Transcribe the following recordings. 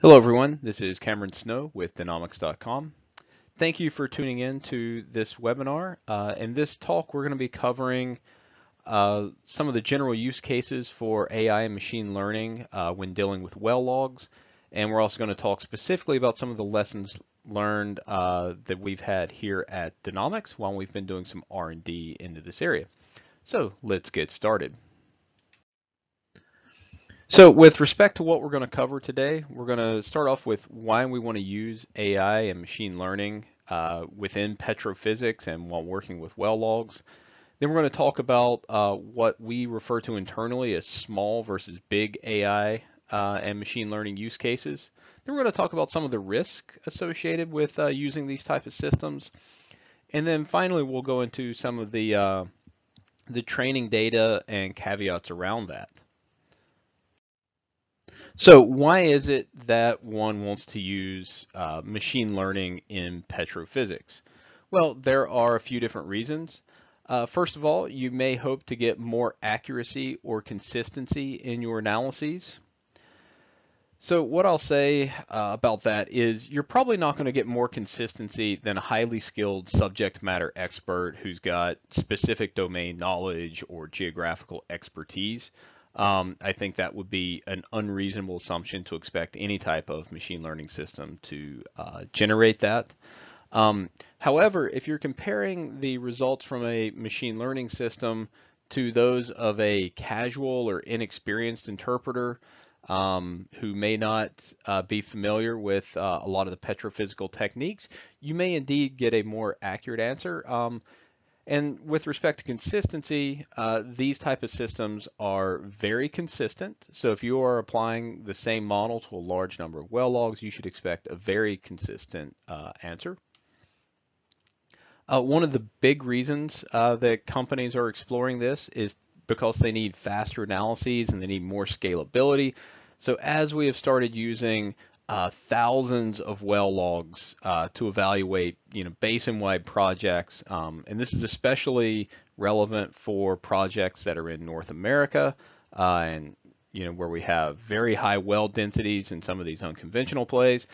Hello everyone, this is Cameron Snow with Danomics.com. Thank you for tuning in to this webinar. In this talk, we're going to be covering some of the general use cases for AI and machine learning when dealing with well logs. And we're also going to talk specifically about some of the lessons learned that we've had here at Danomics while we've been doing some R&D into this area. So let's get started. So with respect to what we're going to cover today, we're going to start off with why we want to use AI and machine learning within petrophysics and while working with well logs. Then we're going to talk about what we refer to internally as small versus big AI and machine learning use cases. Then we're going to talk about some of the risk associated with using these type of systems. And then finally, we'll go into some of the training data and caveats around that. So why is it that one wants to use machine learning in petrophysics? Well, there are a few different reasons. First of all, you may hope to get more accuracy or consistency in your analyses. So what I'll say about that is you're probably not going to get more consistency than a highly skilled subject matter expert who's got specific domain knowledge or geographical expertise. I think that would be an unreasonable assumption to expect any type of machine learning system to generate that. However, if you're comparing the results from a machine learning system to those of a casual or inexperienced interpreter who may not be familiar with a lot of the petrophysical techniques, you may indeed get a more accurate answer. And with respect to consistency, these type of systems are very consistent. So if you are applying the same model to a large number of well logs, you should expect a very consistent answer. One of the big reasons that companies are exploring this is because they need faster analyses and they need more scalability. So as we have started using thousands of well logs to evaluate, basin-wide projects, and this is especially relevant for projects that are in North America and where we have very high well densities in some of these unconventional plays.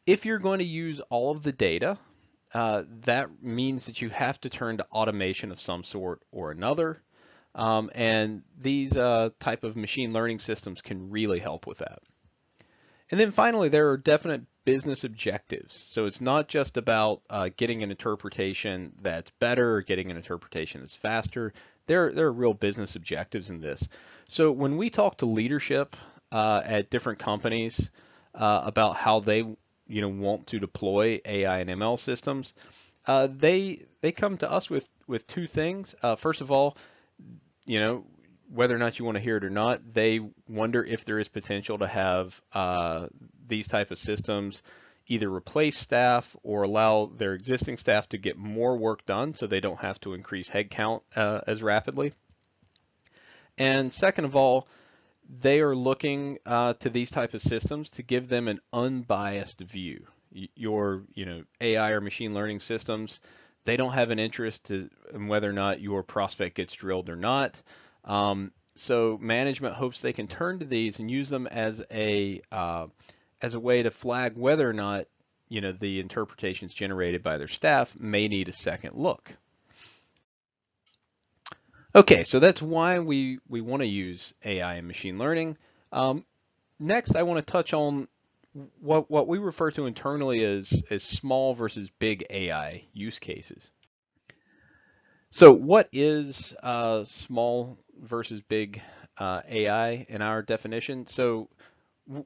If you're going to use all of the data, that means that you have to turn to automation of some sort or another. And these type of machine learning systems can really help with that. And then finally, there are definite business objectives. So it's not just about getting an interpretation that's better or getting an interpretation that's faster. There are real business objectives in this. So when we talk to leadership at different companies about how they want to deploy AI and ML systems, they come to us with two things. First of all, whether or not you want to hear it or not, they wonder if there is potential to have these type of systems either replace staff or allow their existing staff to get more work done so they don't have to increase headcount as rapidly. And second of all, they are looking to these type of systems to give them an unbiased view. Your AI or machine learning systems, they don't have an interest in whether or not your prospect gets drilled or not. So management hopes they can turn to these and use them as a way to flag whether or not the interpretations generated by their staff may need a second look. Okay, so that's why we want to use AI and machine learning. Next, I want to touch on what we refer to internally as small versus big AI use cases. So what is small versus big AI in our definition? So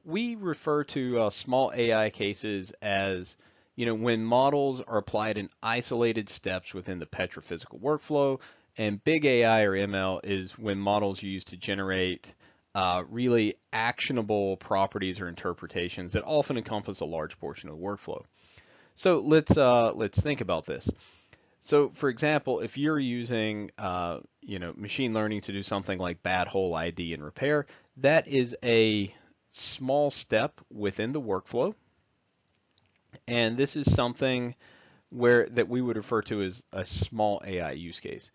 we refer to small AI cases as, when models are applied in isolated steps within the petrophysical workflow, and big AI or ML is when models are used to generate really actionable properties or interpretations that often encompass a large portion of the workflow. So let's think about this. So for example, if you're using machine learning to do something like bad hole ID and repair, that is a small step within the workflow. And this is something that we would refer to as a small AI use case.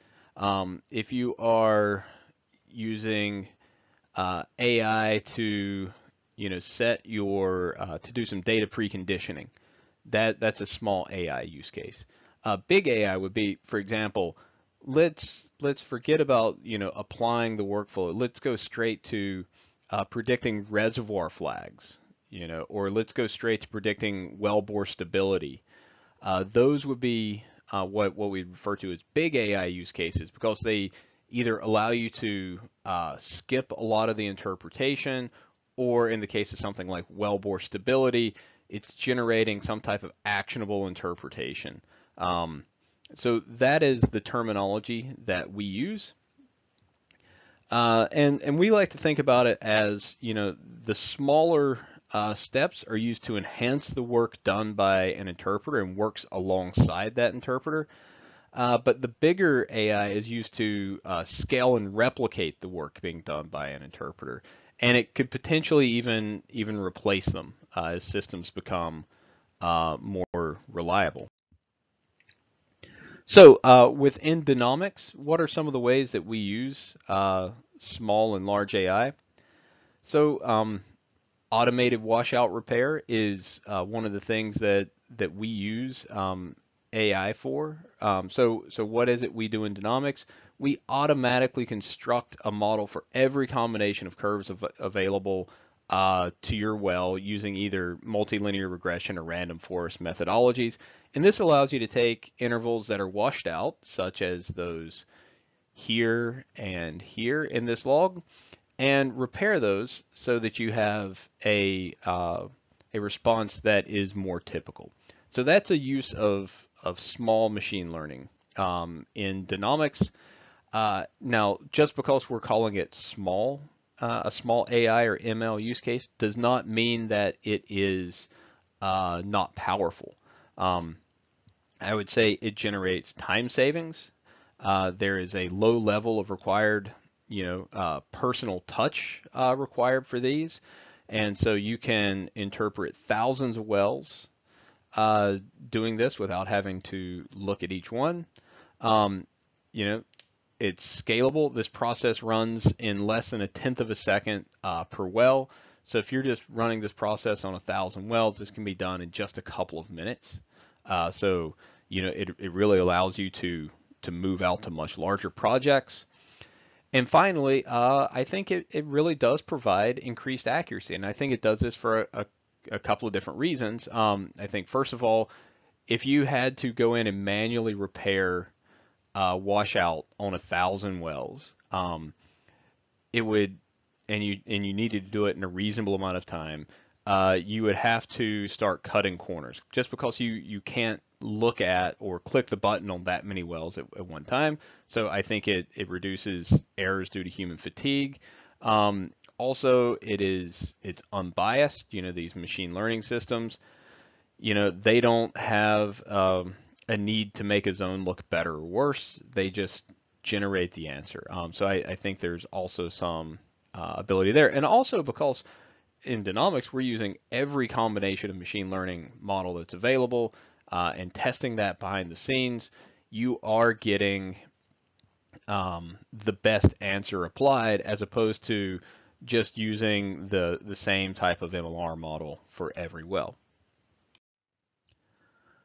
If you are using AI to set your to do some data preconditioning. That's a small AI use case. Big AI would be, for example, let's forget about applying the workflow. Let's go straight to predicting reservoir flags, or let's go straight to predicting wellbore stability. Those would be what we refer to as big AI use cases because they either allow you to skip a lot of the interpretation, or in the case of something like wellbore stability, it's generating some type of actionable interpretation. So that is the terminology that we use. And we like to think about it as, the smaller steps are used to enhance the work done by an interpreter and works alongside that interpreter. But the bigger AI is used to scale and replicate the work being done by an interpreter. And it could potentially even replace them as systems become more reliable. So within Danomics, what are some of the ways that we use small and large AI? So automated washout repair is one of the things that we use AI for. So what is it we do in Danomics? We automatically construct a model for every combination of curves available to your well using either multilinear regression or random forest methodologies. And this allows you to take intervals that are washed out, such as those here and here in this log, and repair those so that you have a response that is more typical. So that's a use of small machine learning in Danomics. Now, just because we're calling it small, a small AI or ML use case does not mean that it is not powerful. I would say it generates time savings. There is a low level of required, personal touch required for these. And so you can interpret thousands of wells doing this without having to look at each one. It's scalable. This process runs in less than 1/10 of a second per well. So if you're just running this process on 1,000 wells, this can be done in just a couple of minutes. So it really allows you to move out to much larger projects. And finally, I think it really does provide increased accuracy, and I think it does this for a couple of different reasons. I think first of all, if you had to go in and manually repair washout on 1,000 wells, it would, and you needed to do it in a reasonable amount of time, you would have to start cutting corners just because you can't look at or click the button on that many wells at one time. So I think it reduces errors due to human fatigue. Also, it's unbiased. These machine learning systems, they don't have a need to make a zone look better or worse. They just generate the answer. So I think there's also some ability there. And also because in Danomics, we're using every combination of machine learning model that's available and testing that behind the scenes, you are getting the best answer applied as opposed to just using the same type of MLR model for every well.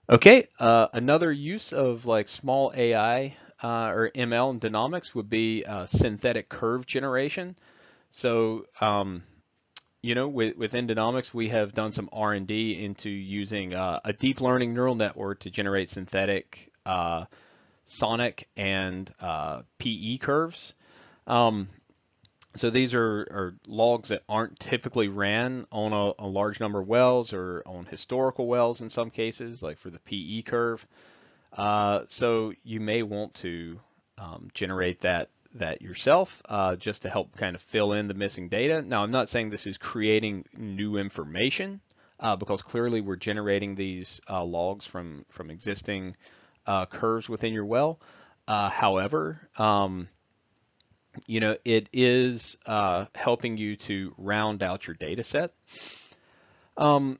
Okay, another use of like small AI or ML in Danomics would be synthetic curve generation. So within Danomics, we have done some R&D into using a deep learning neural network to generate synthetic sonic and PE curves. So these are logs that aren't typically ran on a large number of wells or on historical wells in some cases, like for the PE curve. So you may want to generate that yourself just to help kind of fill in the missing data. Now, I'm not saying this is creating new information because clearly we're generating these logs from existing curves within your well. However, it is helping you to round out your data set. And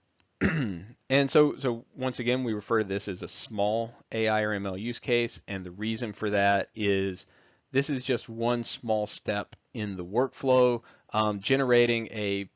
so once again, we refer to this as a small AI or ML use case, and the reason for that is this is just one small step in the workflow, generating a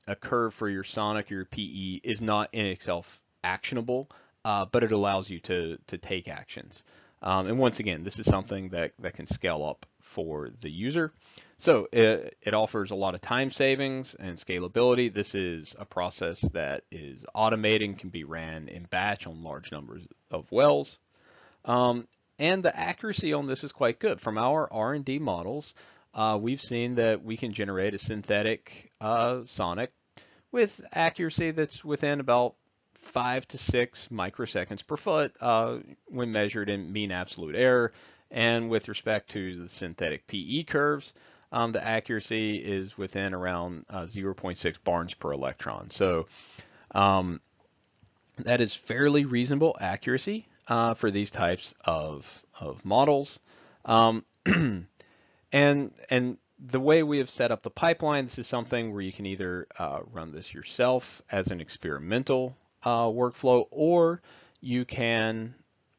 a curve for your sonic or your PE is not in itself actionable, but it allows you to take actions. And once again, this is something that can scale up for the user. So it offers a lot of time savings and scalability. This is a process that is automating, can be ran in batch on large numbers of wells. Um, and the accuracy on this is quite good. From our R&D models, we've seen that we can generate a synthetic sonic with accuracy that's within about 5 to 6 microseconds per foot when measured in mean absolute error. And with respect to the synthetic PE curves, the accuracy is within around 0.6 barns per electron. So um, that is fairly reasonable accuracy for these types of models. Um, and the way we have set up the pipeline, this is something where you can either run this yourself as an experimental workflow, or you can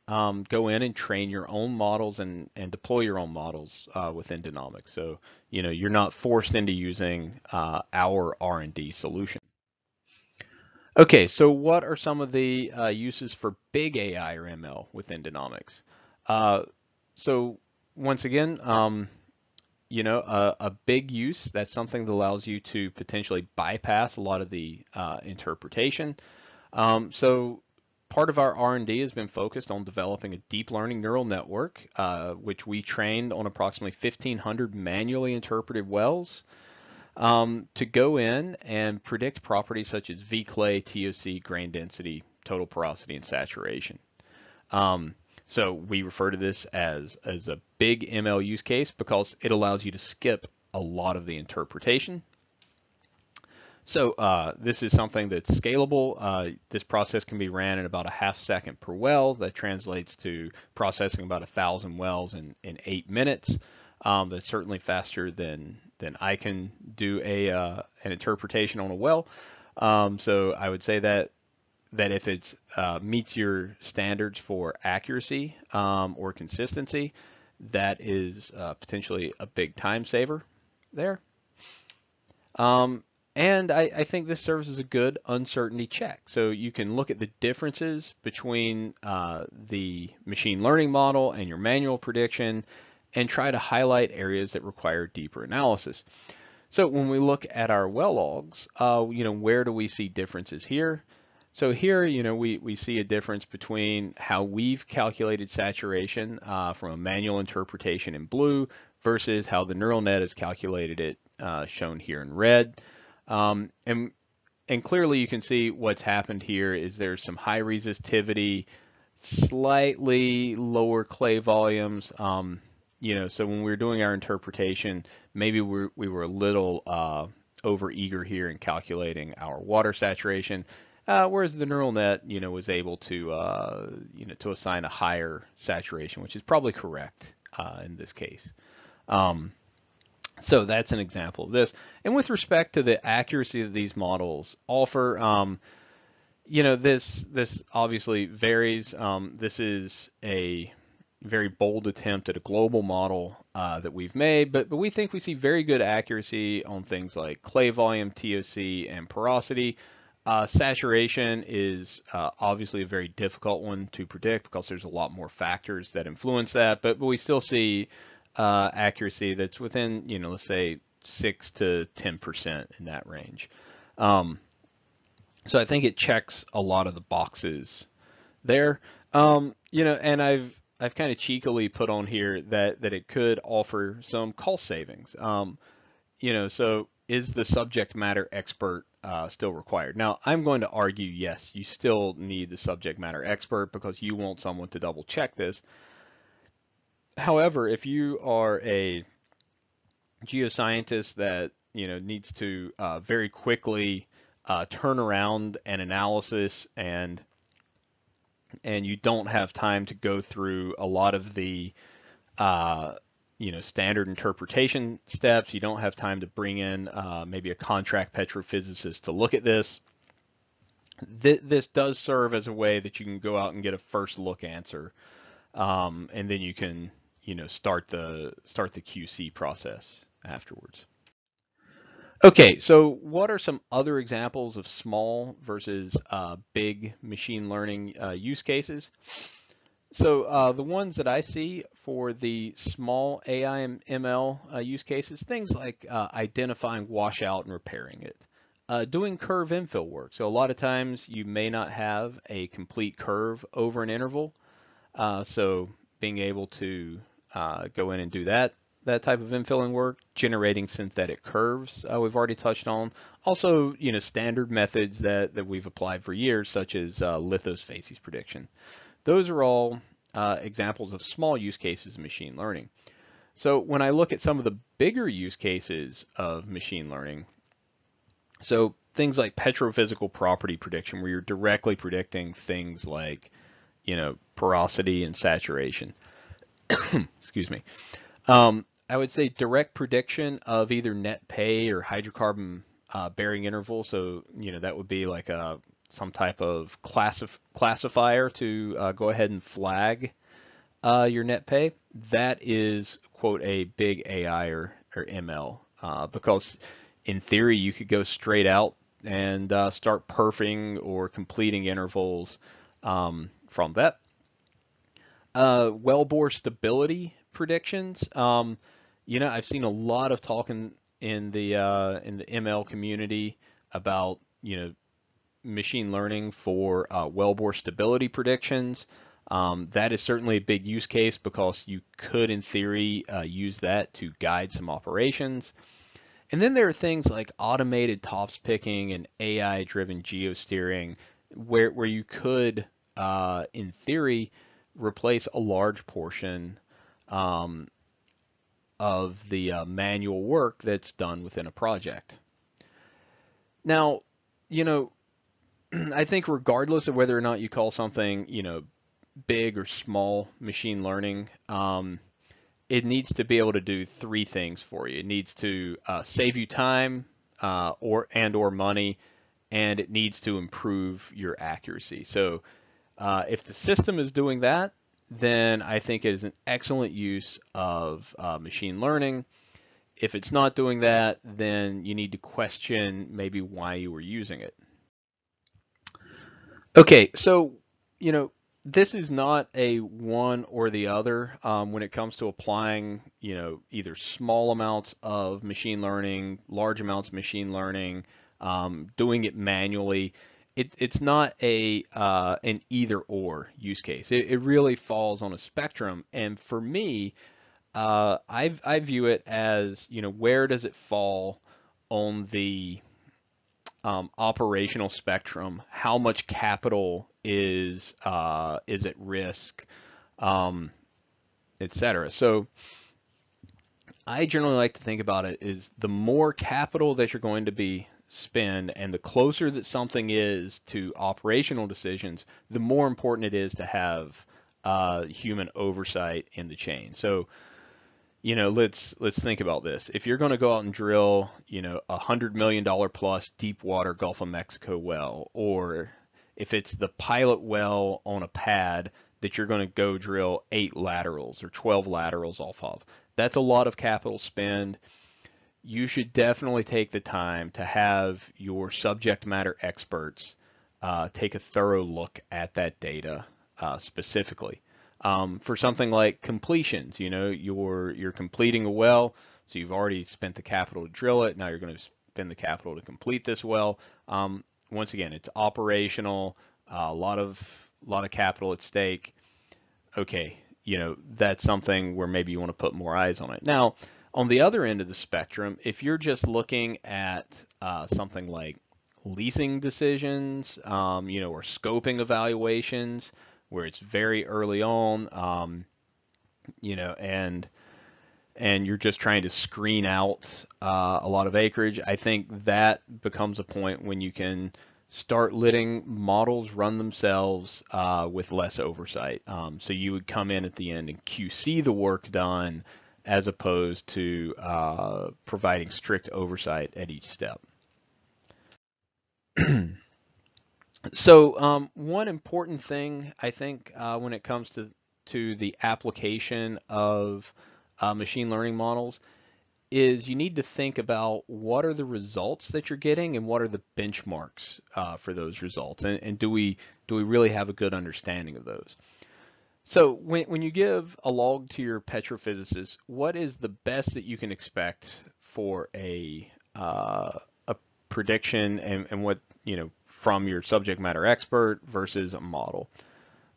go in and train your own models and deploy your own models within Danomics. So, you're not forced into using our R&D solution. Okay, so what are some of the uses for big AI or ML within Danomics? Uh, so once again, a big use, that's something that allows you to potentially bypass a lot of the interpretation. So part of our R&D has been focused on developing a deep learning neural network, which we trained on approximately 1,500 manually interpreted wells to go in and predict properties such as V-clay, TOC, grain density, total porosity, and saturation. So we refer to this as a big ML use case because it allows you to skip a lot of the interpretation. So this is something that's scalable. This process can be ran in about a half second per well. That translates to processing about 1,000 wells in 8 minutes. That's certainly faster than I can do an interpretation on a well. So I would say that if it meets your standards for accuracy or consistency, that is potentially a big time saver there. And I think this serves as a good uncertainty check. So you can look at the differences between the machine learning model and your manual prediction and try to highlight areas that require deeper analysis. So when we look at our well logs, where do we see differences here? So here, we see a difference between how we've calculated saturation from a manual interpretation in blue versus how the neural net has calculated it, shown here in red. And clearly you can see what's happened here is there's some high resistivity, slightly lower clay volumes. So when we were doing our interpretation, maybe we were a little over eager here in calculating our water saturation, whereas the neural net, was able to, to assign a higher saturation, which is probably correct in this case. So that's an example of this. And with respect to the accuracy that these models offer, this obviously varies. This is a very bold attempt at a global model that we've made, but we think we see very good accuracy on things like clay volume, TOC, and porosity. Saturation is obviously a very difficult one to predict because there's a lot more factors that influence that, but we still see accuracy that's within, let's say 6 to 10% in that range. So I think it checks a lot of the boxes there. And I've kind of cheekily put on here that it could offer some cost savings. So is the subject matter expert still required? Now, I'm going to argue, yes, you still need the subject matter expert because you want someone to double check this. However, if you are a geoscientist that needs to very quickly turn around an analysis and you don't have time to go through a lot of the standard interpretation steps, you don't have time to bring in maybe a contract petrophysicist to look at this. This does serve as a way that you can go out and get a first look answer, and then you can start the QC process afterwards. Okay, so what are some other examples of small versus big machine learning use cases? So the ones that I see for the small AI and ML use cases, things like identifying washout and repairing it, doing curve infill work. So a lot of times you may not have a complete curve over an interval, so being able to go in and do that type of infilling work, generating synthetic curves, we've already touched on. Also, standard methods that we've applied for years, such as lithos facies prediction. Those are all examples of small use cases of machine learning. So when I look at some of the bigger use cases of machine learning, so things like petrophysical property prediction, where you're directly predicting things like, porosity and saturation. Excuse me. I would say direct prediction of either net pay or hydrocarbon bearing interval. So, that would be like some type of classifier to go ahead and flag your net pay. That is, quote, a big AI or ML, because in theory, you could go straight out and start perfing or completing intervals from that. Wellbore stability predictions. I've seen a lot of talk in the ML community about machine learning for wellbore stability predictions. That is certainly a big use case because you could, in theory, use that to guide some operations. And then there are things like automated tops picking and AI-driven geosteering, where you could, in theory, replace a large portion um, of the manual work that's done within a project. Now, you know, I think regardless of whether or not you call something, big or small machine learning, it needs to be able to do three things for you. It needs to save you time or money, and it needs to improve your accuracy. So if the system is doing that, then I think it is an excellent use of machine learning. If it's not doing that, then you need to question maybe why you were using it. Okay, so you know this is not a one or the other when it comes to applying either small amounts of machine learning, large amounts of machine learning, doing it manually. It's not an either or use case. It really falls on a spectrum, and for me, I view it as where does it fall on the operational spectrum, how much capital is at risk, um, et cetera. So I generally like to think about it is the more capital that you're going to be spend and the closer that something is to operational decisions, the more important it is to have human oversight in the chain. So let's think about this. If you're going to go out and drill, $100 million plus deep water Gulf of Mexico well, or if it's the pilot well on a pad that you're going to go drill 8 laterals or 12 laterals off of, that's a lot of capital spend. You should definitely take the time to have your subject matter experts take a thorough look at that data specifically. For something like completions, you're completing a well, so you've already spent the capital to drill it. Now you're going to spend the capital to complete this well. Once again, it's operational, a lot of capital at stake. Okay, that's something where maybe you want to put more eyes on it. Now, on the other end of the spectrum, if you're just looking at something like leasing decisions, or scoping evaluations, where it's very early on, and you're just trying to screen out a lot of acreage, I think that becomes a point when you can start letting models run themselves with less oversight. So you would come in at the end and QC the work done as opposed to providing strict oversight at each step. So one important thing I think when it comes to the application of machine learning models is you need to think about what are the results that you're getting and what are the benchmarks for those results, and do we really have a good understanding of those? So when you give a log to your petrophysicist, what is the best that you can expect for a prediction, and what, from your subject matter expert versus a model?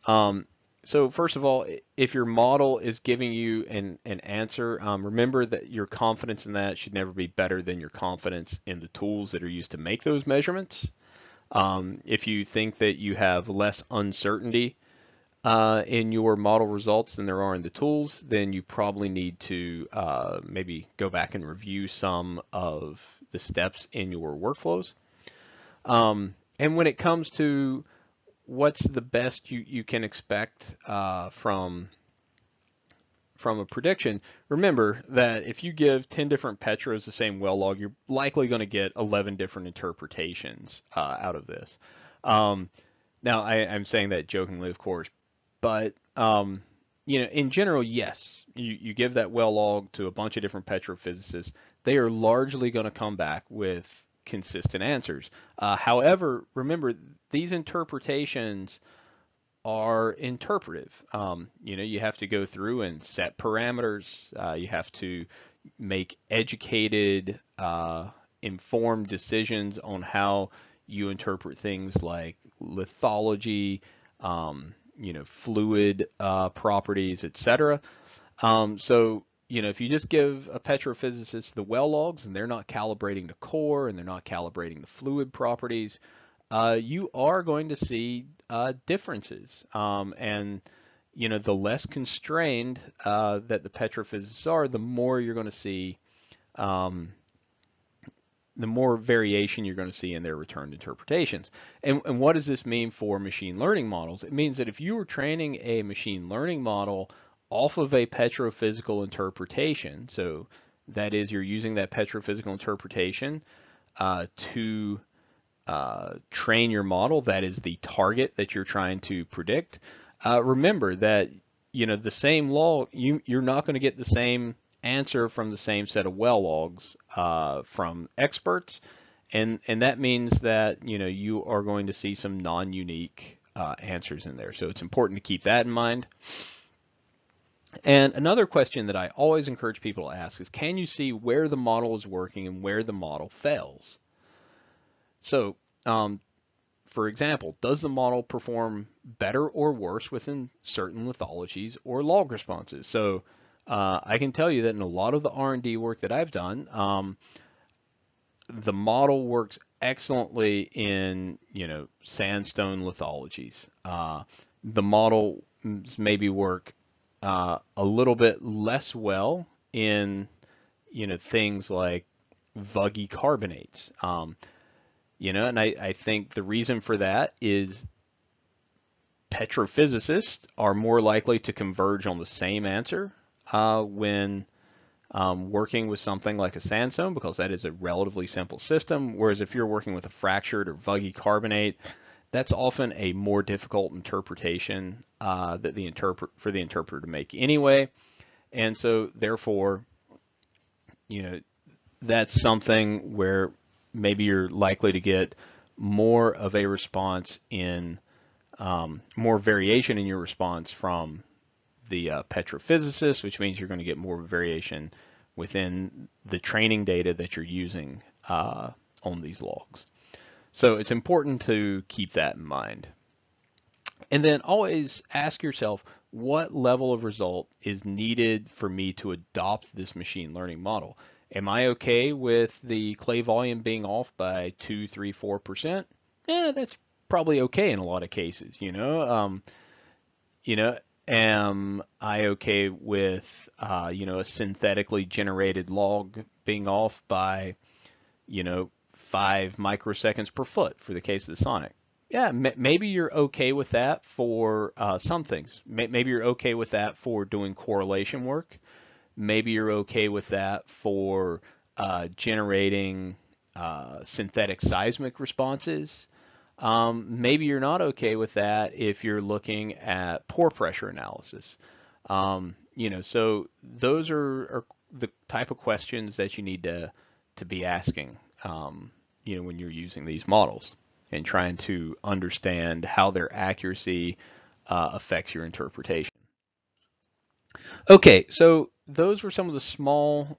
Um, so first of all, if your model is giving you an answer, remember that your confidence in that should never be better than your confidence in the tools that are used to make those measurements. If you think that you have less uncertainty in your model results than there are in the tools, then you probably need to maybe go back and review some of the steps in your workflows. And when it comes to what's the best you can expect from a prediction, remember that if you give 10 different Petros the same well log, you're likely going to get 11 different interpretations out of this. Um, Now, I'm saying that jokingly, of course, but in general, yes, you give that well log to a bunch of different petrophysicists, they are largely going to come back with consistent answers. However, remember, these interpretations are interpretive. You have to go through and set parameters. You have to make educated, informed decisions on how you interpret things like lithology, fluid properties, etc. If you just give a petrophysicist the well logs and they're not calibrating the core and they're not calibrating the fluid properties, you are going to see differences. The less constrained that the petrophysicists are, the more you're going to see, the more variation you're going to see in their returned interpretations. And what does this mean for machine learning models? It means that if you were training a machine learning model off of a petrophysical interpretation, so that is, you're using that petrophysical interpretation to train your model, that is the target that you're trying to predict. Remember that the same log, you're not going to get the same answer from the same set of well logs from experts, and that means that you are going to see some non-unique answers in there. So it's important to keep that in mind. And another question that I always encourage people to ask is, can you see where the model is working and where the model fails? So, for example, does the model perform better or worse within certain lithologies or log responses? So I can tell you that in a lot of the R&D work that I've done, the model works excellently in sandstone lithologies. The model maybe work a little bit less well in things like vuggy carbonates. And I think the reason for that is petrophysicists are more likely to converge on the same answer when working with something like a sandstone, because that is a relatively simple system, whereas if you're working with a fractured or vuggy carbonate, that's often a more difficult interpretation for the interpreter to make anyway. And so therefore, that's something where maybe you're likely to get more of a response in more variation in your response from the petrophysicist, which means you're going to get more variation within the training data that you're using on these logs. So it's important to keep that in mind. And then always ask yourself, what level of result is needed for me to adopt this machine learning model? Am I okay with the clay volume being off by 2, 3, 4%? Yeah, that's probably okay in a lot of cases, Am I okay with, a synthetically generated log being off by, 5 microseconds per foot for the case of the Sonic? Yeah, maybe you're okay with that for some things. Maybe you're okay with that for doing correlation work. Maybe you're okay with that for generating synthetic seismic responses. Maybe you're not okay with that if you're looking at pore pressure analysis. So those are the type of questions that you need to be asking, when you're using these models and trying to understand how their accuracy affects your interpretation. Okay, so those were some of the small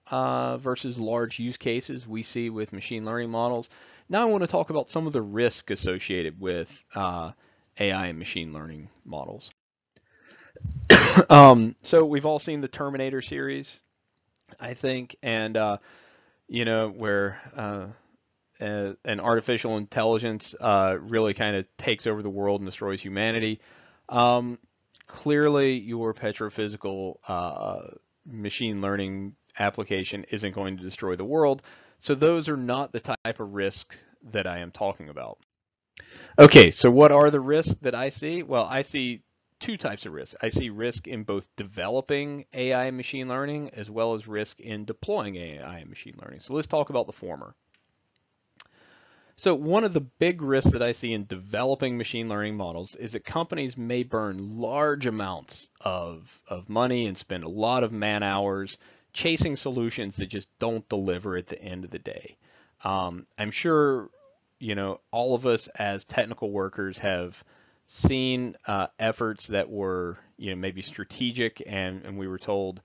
versus large use cases we see with machine learning models. Now I want to talk about some of the risk associated with AI and machine learning models. So we've all seen the Terminator series, I think, and where an artificial intelligence really kind of takes over the world and destroys humanity. Um, Clearly, your petrophysical machine learning application isn't going to destroy the world. So those are not the type of risk that I am talking about. Okay, so what are the risks that I see? Well, I see two types of risk. I see risk in both developing AI and machine learning as well as risk in deploying AI and machine learning. So let's talk about the former. So one of the big risks that I see in developing machine learning models is that companies may burn large amounts of money and spend a lot of man hours chasing solutions that just don't deliver at the end of the day. I'm sure, all of us as technical workers have seen efforts that were, maybe strategic, and we were told,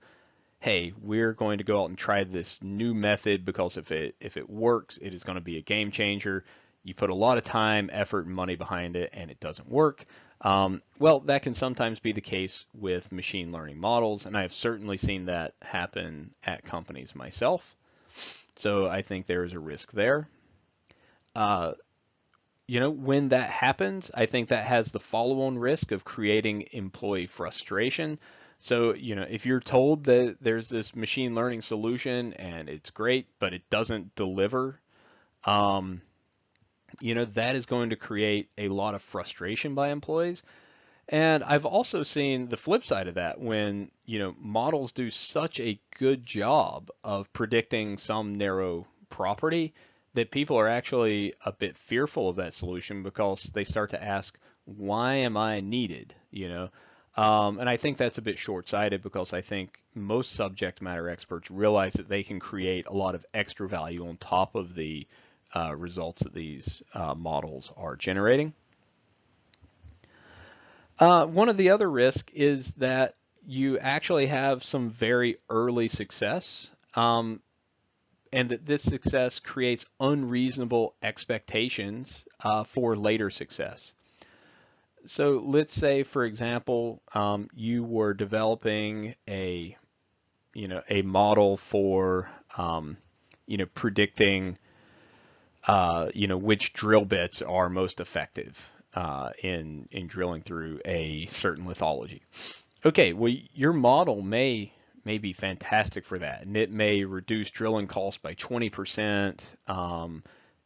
hey, we're going to go out and try this new method because if it works, it is going to be a game changer. You put a lot of time, effort, and money behind it, and it doesn't work. Well, that can sometimes be the case with machine learning models, and I've certainly seen that happen at companies myself. So I think there is a risk there. When that happens, I think that has the follow-on risk of creating employee frustration. So, if you're told that there's this machine learning solution and it's great, but it doesn't deliver, that is going to create a lot of frustration by employees. And I've also seen the flip side of that when, models do such a good job of predicting some narrow property that people are actually a bit fearful of that solution because they start to ask, why am I needed? And I think that's a bit short-sighted because I think most subject matter experts realize that they can create a lot of extra value on top of the results that these models are generating. One of the other risks is that you actually have some very early success, and that this success creates unreasonable expectations for later success. So let's say, for example, you were developing a model for, predicting, which drill bits are most effective in drilling through a certain lithology. Okay, well, your model may be fantastic for that, and it may reduce drilling costs by 20%,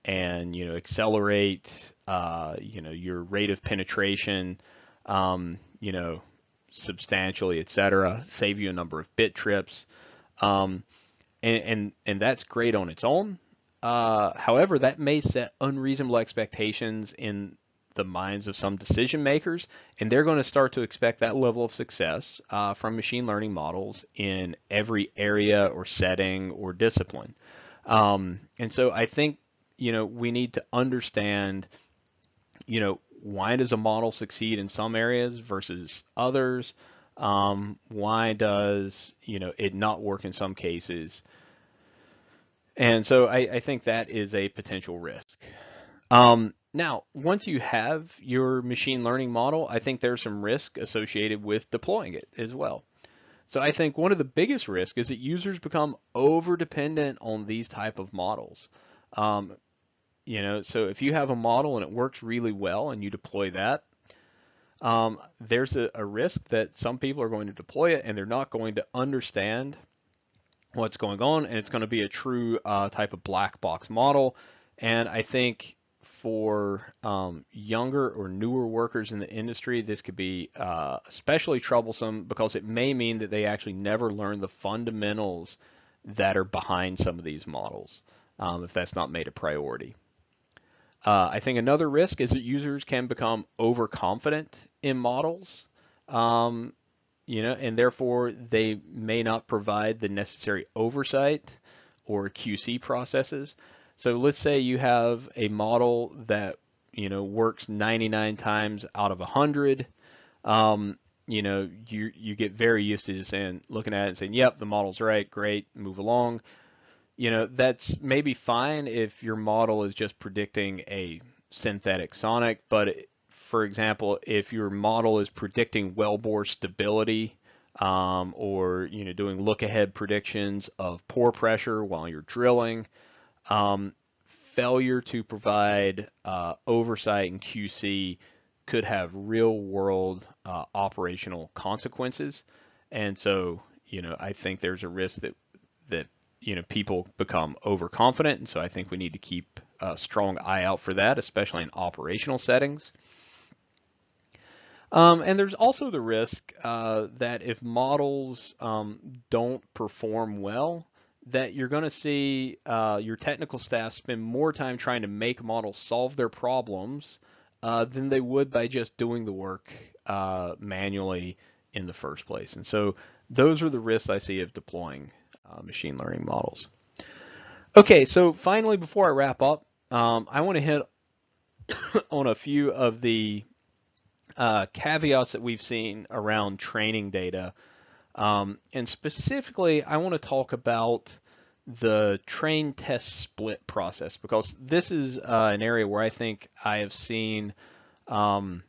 and accelerate your rate of penetration, substantially, etc. Save you a number of bit trips, and that's great on its own. However, that may set unreasonable expectations in the minds of some decision makers, and they're going to start to expect that level of success from machine learning models in every area or setting or discipline. And so I think, we need to understand, why does a model succeed in some areas versus others? Why does, it not work in some cases? And so I think that is a potential risk. Now, once you have your machine learning model, I think there's some risk associated with deploying it as well. So I think one of the biggest risks is that users become over dependent on these type of models. So if you have a model and it works really well and you deploy that, there's a risk that some people are going to deploy it and they're not going to understand what's going on, and it's going to be a true type of black box model. And I think for younger or newer workers in the industry, this could be especially troublesome because it may mean that they actually never learn the fundamentals that are behind some of these models, if that's not made a priority. I think another risk is that users can become overconfident in models. and therefore they may not provide the necessary oversight or QC processes. So let's say you have a model that, works 99 times out of 100. You get very used to just looking at it and saying, yep, the model's right, great, move along. That's maybe fine if your model is just predicting a synthetic sonic, but for example, if your model is predicting wellbore stability, or doing look-ahead predictions of pore pressure while you're drilling, failure to provide oversight and QC could have real-world operational consequences. And so, I think there's a risk that people become overconfident, and so I think we need to keep a strong eye out for that, especially in operational settings. And there's also the risk that if models don't perform well, that you're going to see your technical staff spend more time trying to make models solve their problems than they would by just doing the work manually in the first place. And so those are the risks I see of deploying machine learning models. Okay, so finally, before I wrap up, I want to hit on a few of the caveats that we've seen around training data. And specifically, I want to talk about the train test split process, because this is an area where I think I have seen a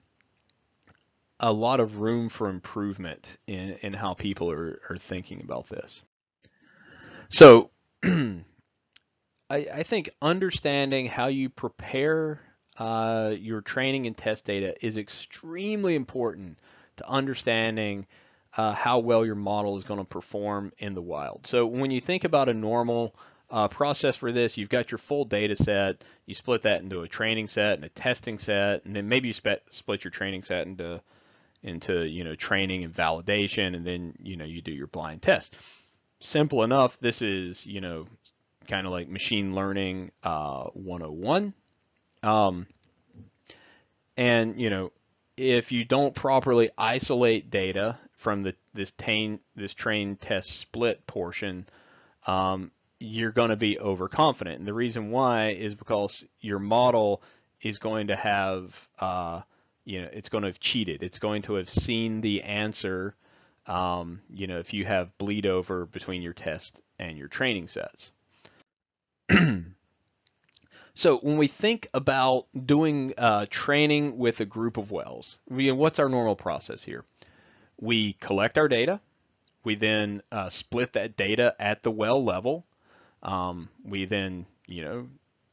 lot of room for improvement in how people are thinking about this. So I think understanding how you prepare your training and test data is extremely important to understanding how well your model is going to perform in the wild. So when you think about a normal process for this, you've got your full data set, you split that into a training set and a testing set, and then maybe you split your training set into training and validation, and then you do your blind test. Simple enough. This is kind of like machine learning 101. And if you don't properly isolate data from this train test split portion, you're going to be overconfident. And the reason why is because your model is going to have, it's going to have cheated. It's going to have seen the answer, if you have bleed over between your test and your training sets. So when we think about doing training with a group of wells, what's our normal process here? We collect our data. We then split that data at the well level. We then,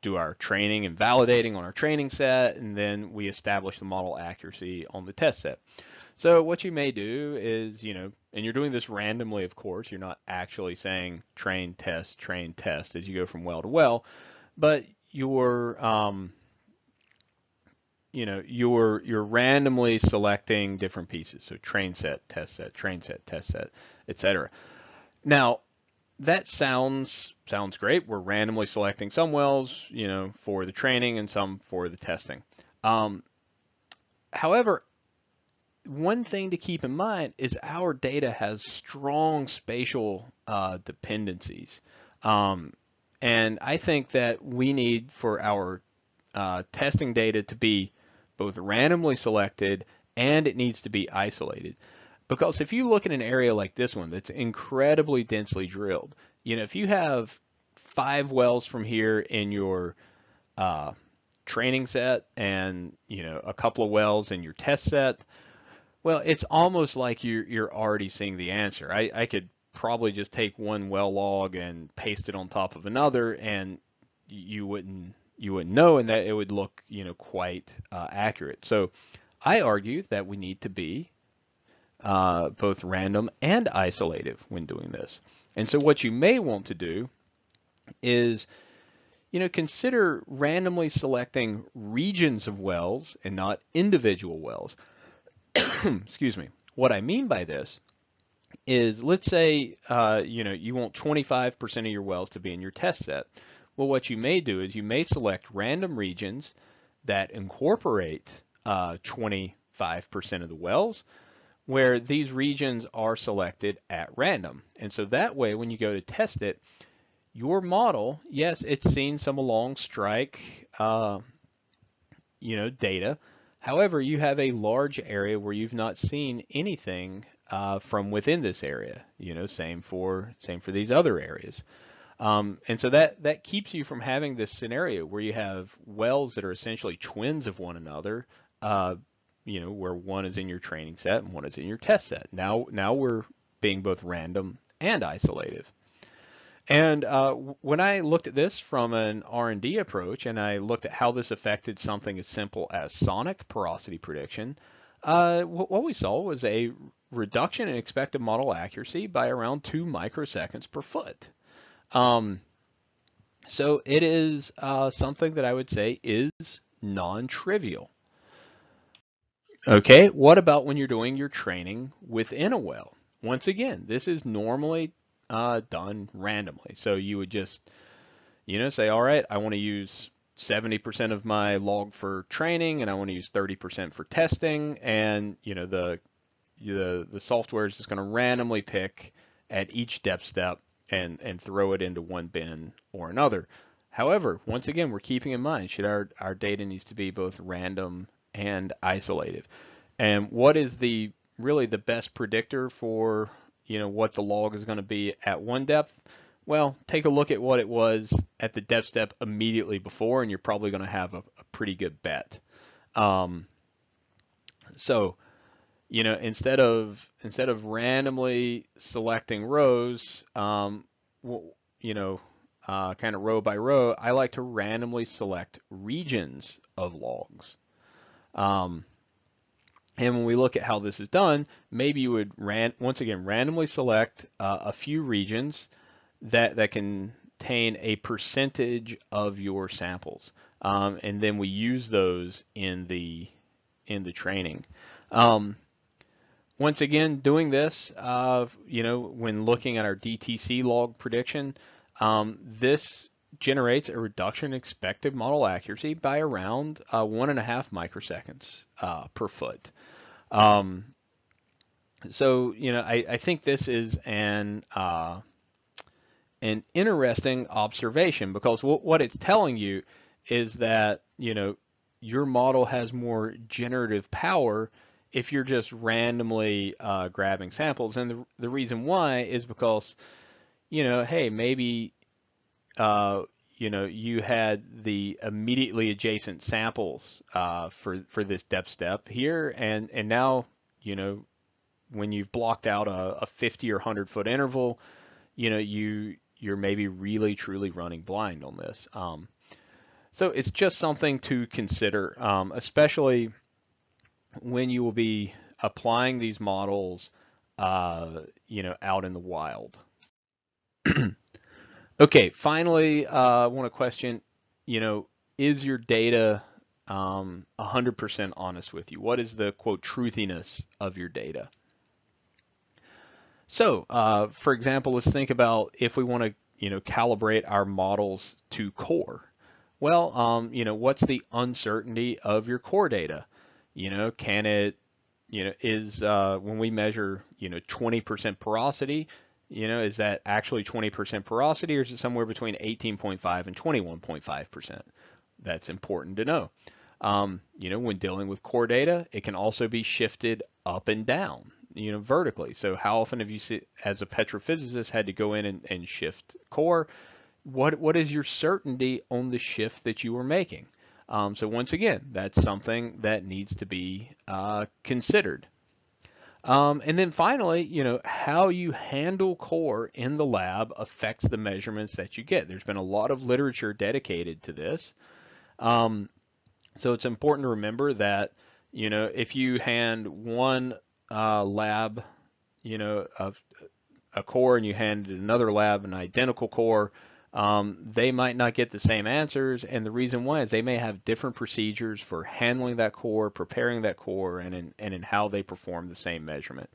do our training and validating on our training set, and then we establish the model accuracy on the test set. So what you may do is, and you're doing this randomly, of course, you're not actually saying train, test, as you go from well to well, but you're randomly selecting different pieces. So train set, test set, train set, test set, etc. Now, that sounds great. We're randomly selecting some wells, for the training and some for the testing. However, one thing to keep in mind is our data has strong spatial dependencies. And I think that we need for our testing data to be both randomly selected and it needs to be isolated. Because if you look at an area like this one that's incredibly densely drilled, if you have 5 wells from here in your training set and a couple of wells in your test set, well, it's almost like you're already seeing the answer. I could probably just take one well log and paste it on top of another, and you wouldn't know, and that it would look quite accurate. So I argue that we need to be both random and isolative when doing this. And so what you may want to do is consider randomly selecting regions of wells and not individual wells. Excuse me. What I mean by this is, let's say you want 25% of your wells to be in your test set. Well, what you may do is you may select random regions that incorporate 25% of the wells, where these regions are selected at random. And so that way, when you go to test it, your model, yes, it's seen some along strike, data. However, you have a large area where you've not seen anything from within this area. Same for these other areas. And so that keeps you from having this scenario where you have wells that are essentially twins of one another, where one is in your training set and one is in your test set. Now we're being both random and isolative. And when I looked at this from an R&D approach, and I looked at how this affected something as simple as sonic porosity prediction, what we saw was a reduction in expected model accuracy by around 2 microseconds per foot. So it is something that I would say is non-trivial. Okay, what about when you're doing your training within a well? Once again, this is normally done randomly. So you would just, say, all right, I want to use 70% of my log for training, and I want to use 30% for testing, and the software is just going to randomly pick at each depth step and throw it into one bin or another. However, once again, we're keeping in mind, our data needs to be both random and isolated. And what is really the best predictor for what the log is going to be at one depth? Well, take a look at what it was at the depth step immediately before, and you're probably going to have a pretty good bet. So, instead of randomly selecting rows, kind of row by row, I like to randomly select regions of logs. And when we look at how this is done, maybe you would once again randomly select a few regions that contain a percentage of your samples, and then we use those in the training. Once again, doing this, when looking at our DTC log prediction, this generates a reduction in expected model accuracy by around 1.5 microseconds per foot. So I think this is an interesting observation, because what it's telling you is that your model has more generative power if you're just randomly grabbing samples. And the reason why is because hey, maybe you had the immediately adjacent samples for this depth step here, and now when you've blocked out a 50 or 100 foot interval, you're maybe really truly running blind on this. So it's just something to consider, especially when you will be applying these models out in the wild. Okay, finally, I want to question, is your data 100% honest with you? What is the, quote, truthiness of your data? So, for example, let's think about if we want to, calibrate our models to core. Well, what's the uncertainty of your core data? Can it, when we measure, 20% porosity, is that actually 20% porosity, or is it somewhere between 18.5 and 21.5%? That's important to know. When dealing with core data, it can also be shifted up and down, vertically. So how often have you, as a petrophysicist, had to go in and shift core? What is your certainty on the shift that you were making? So once again, that's something that needs to be considered. And then finally, how you handle core in the lab affects the measurements that you get. There's been a lot of literature dedicated to this. So it's important to remember that, if you hand one lab, a core, and you hand another lab an identical core, they might not get the same answers, and the reason why is they may have different procedures for handling that core, preparing that core, and in how they perform the same measurement.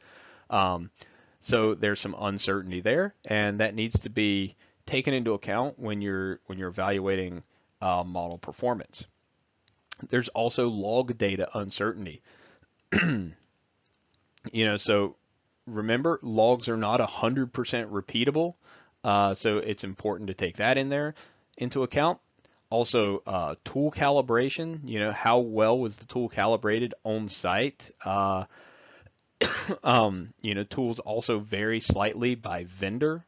So there's some uncertainty there, and that needs to be taken into account when you're evaluating model performance. There's also log data uncertainty. So remember, logs are not 100% repeatable. So it's important to take that in there into account. Also, tool calibration, how well was the tool calibrated on site? Tools also vary slightly by vendor.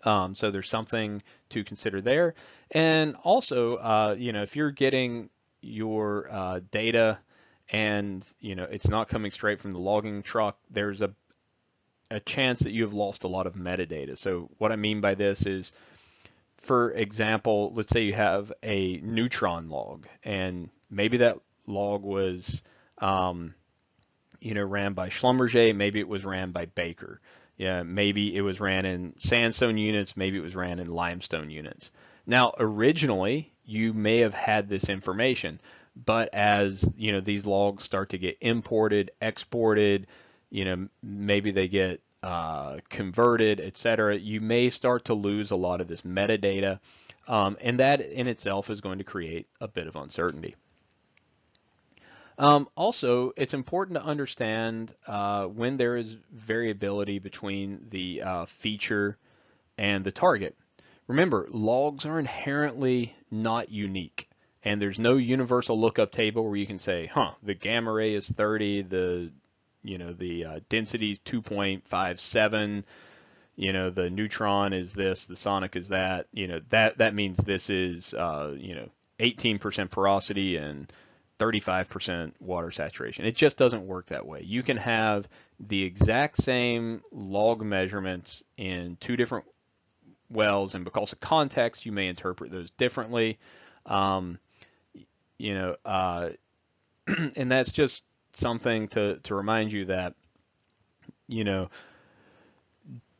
So there's something to consider there. And also, if you're getting your data and, it's not coming straight from the logging truck, there's a chance that you have lost a lot of metadata. So what I mean by this is, for example, let's say you have a neutron log, and maybe that log was, ran by Schlumberger, maybe it was ran by Baker. Yeah, maybe it was ran in sandstone units, maybe it was ran in limestone units. Now, originally, you may have had this information, but as, these logs start to get imported, exported, maybe they get converted, etc., you may start to lose a lot of this metadata, and that in itself is going to create a bit of uncertainty. Also, it's important to understand when there is variability between the feature and the target. Remember, logs are inherently not unique, and there's no universal lookup table where you can say, the gamma ray is 30, the density is 2.57, the neutron is this, the sonic is that, that means this is, 18% porosity and 35% water saturation. It just doesn't work that way. You can have the exact same log measurements in two different wells, and because of context, you may interpret those differently. Um, you know, uh, and that's just something to remind you that, you know,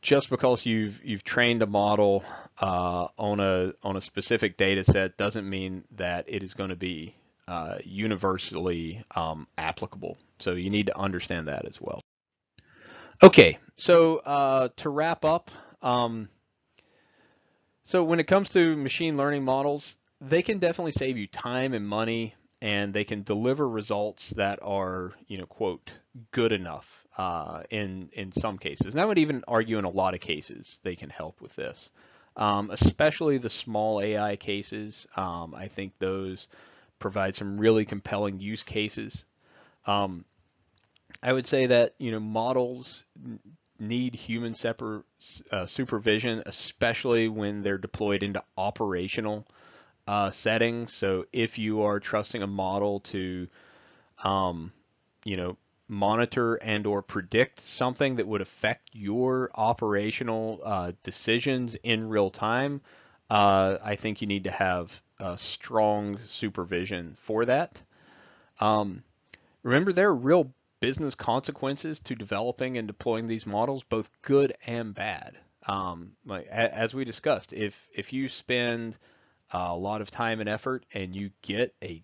just because you've trained a model on a specific data set doesn't mean that it is going to be universally applicable. So you need to understand that as well. Okay, so to wrap up, so when it comes to machine learning models, they can definitely save you time and money, and they can deliver results that are, quote, good enough in some cases. And I would even argue in a lot of cases they can help with this, especially the small AI cases. I think those provide some really compelling use cases. Um, I would say that models need human supervision, especially when they're deployed into operational settings. So if you are trusting a model to, um, you know, monitor and or predict something that would affect your operational decisions in real time, I think you need to have strong supervision for that. Um, Remember, there are real business consequences to developing and deploying these models, both good and bad. As we discussed, if you spend a lot of time and effort and you get a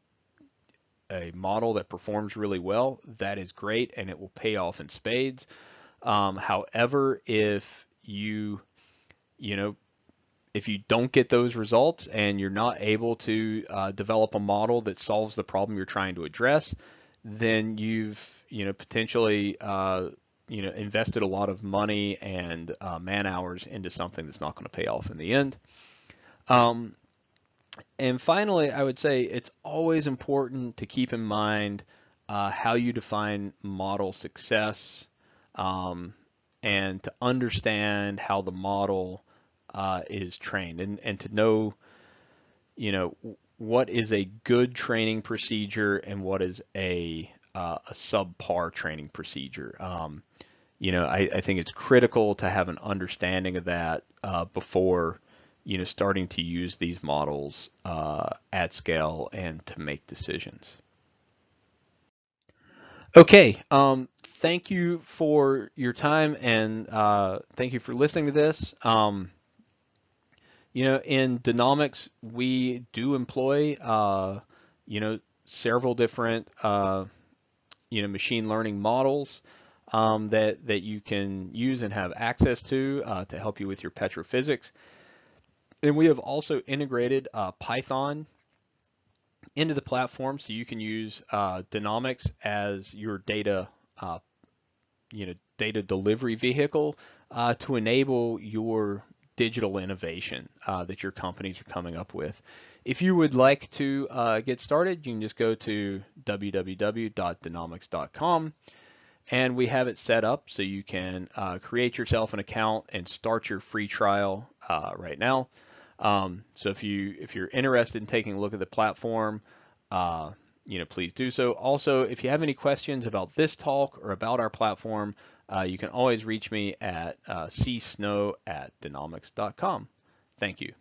model that performs really well, that is great and it will pay off in spades. However, you know, if you don't get those results and you're not able to develop a model that solves the problem you're trying to address, then you've potentially invested a lot of money and man hours into something that's not going to pay off in the end. Um, and finally, I would say it's always important to keep in mind how you define model success, um, and to understand how the model is trained, and to know, what is a good training procedure and what is a subpar training procedure. I think it's critical to have an understanding of that before starting to use these models at scale and to make decisions. Okay, thank you for your time, and thank you for listening to this. In Danomics, we do employ, several different, machine learning models that you can use and have access to help you with your petrophysics. And we have also integrated Python into the platform, so you can use Danomics as your data data delivery vehicle to enable your digital innovation that your companies are coming up with. If you would like to get started, you can just go to www.danomics.com, and we have it set up so you can create yourself an account and start your free trial right now. So if you're interested in taking a look at the platform, please do so. Also, if you have any questions about this talk or about our platform, you can always reach me at csnow@danomics.com. Thank you.